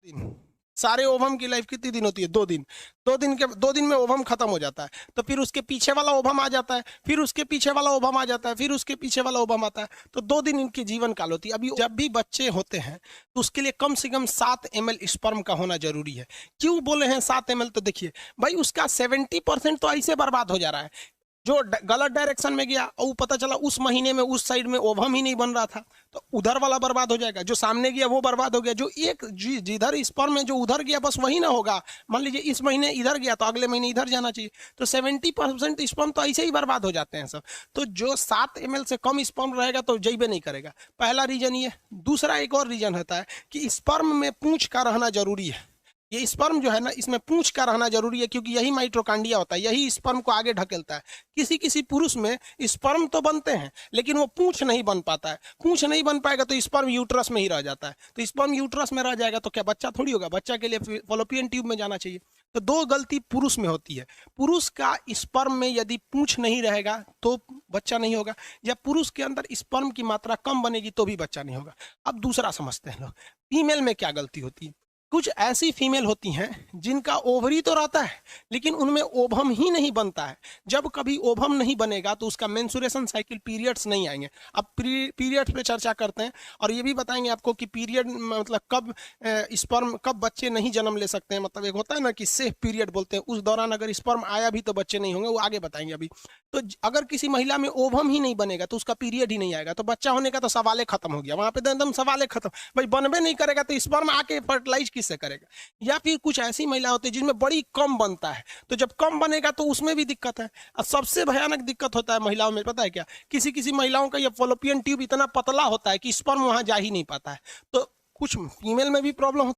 दिन। सारे ओवम की लाइफ कितनी दिन होती है? 2 दिन। 2 दिन में ओवम खत्म हो जाता है, तो फिर उसके पीछे वाला ओवम आ जाता है, फिर उसके पीछे वाला ओवम आ जाता है, फिर उसके पीछे वाला ओवम आता है, तो 2 दिन इनकी जीवन काल होती है। अभी जब भी बच्चे होते हैं तो उसके लिए कम से कम 7 ml स्पर्म का होना जरूरी है। क्यों बोले हैं 7 ml? तो देखिए भाई, उसका 70% तो ऐसे बर्बाद हो जा रहा है। जो गलत डायरेक्शन में गया और पता चला उस महीने में उस साइड में ओवम ही नहीं बन रहा था, तो उधर वाला बर्बाद हो जाएगा। जो सामने गया वो बर्बाद हो गया। जो एक जिधर स्पर्म में जो उधर गया बस वही ना होगा। मान लीजिए इस महीने इधर गया तो अगले महीने इधर जाना चाहिए, तो 70% स्पर्म तो ऐसे ही बर्बाद हो जाते हैं सब। तो जो 7 ml से कम स्पर्म रहेगा तो जैबे नहीं करेगा। पहला रीजन ये। दूसरा एक और रीजन होता है कि स्पर्म में पूंछ का रहना जरूरी है। ये स्पर्म जो है ना, इसमें पूंछ का रहना जरूरी है, क्योंकि यही माइटोकांड्रिया होता है, यही स्पर्म को आगे ढकेलता है। किसी किसी पुरुष में स्पर्म तो बनते हैं लेकिन वो पूंछ नहीं बन पाता है। पूंछ नहीं बन पाएगा तो स्पर्म यूट्रस में ही रह जाता है। तो स्पर्म यूट्रस में रह जाएगा तो क्या बच्चा थोड़ी होगा? बच्चा के लिए फॉलोपियन ट्यूब में जाना चाहिए। तो 2 गलती पुरुष में होती है। पुरुष का स्पर्म में यदि पूंछ नहीं रहेगा तो बच्चा नहीं होगा, या पुरुष के अंदर स्पर्म की मात्रा कम बनेगी तो भी बच्चा नहीं होगा। अब दूसरा समझते हैं लोग, फीमेल में क्या गलती होती है। कुछ ऐसी फीमेल होती हैं जिनका ओवरी तो रहता है लेकिन उनमें ओवम ही नहीं बनता है। जब कभी ओवम नहीं बनेगा तो उसका मेंसुरेशन साइकिल, पीरियड्स नहीं आएंगे। अब पीरियड्स पे चर्चा करते हैं और ये भी बताएंगे आपको कि पीरियड मतलब कब स्पर्म, कब बच्चे नहीं जन्म ले सकते हैं। मतलब एक होता है ना कि सेफ पीरियड बोलते हैं, उस दौरान अगर स्पर्म आया भी तो बच्चे नहीं होंगे, वो आगे बताएंगे अभी। तो अगर किसी महिला में ओवम ही नहीं बनेगा तो उसका पीरियड ही नहीं आएगा, तो बच्चा होने का तो सवाल खत्म हो गया। वहां पे एकदम सवाल खत्म। भाई बनबे नहीं करेगा तो स्पर्म आके फर्टिलाइज किससे करेगा? या फिर कुछ ऐसी महिला होती है जिनमें बड़ी कम बनता है, तो जब कम बनेगा तो उसमें भी दिक्कत है। और सबसे भयानक दिक्कत होता है महिलाओं में, पता है क्या? किसी किसी महिलाओं का ये फॉलोपियन ट्यूब इतना पतला होता है कि स्पर्म वहां जा ही नहीं पाता है। तो कुछ फीमेल में भी प्रॉब्लम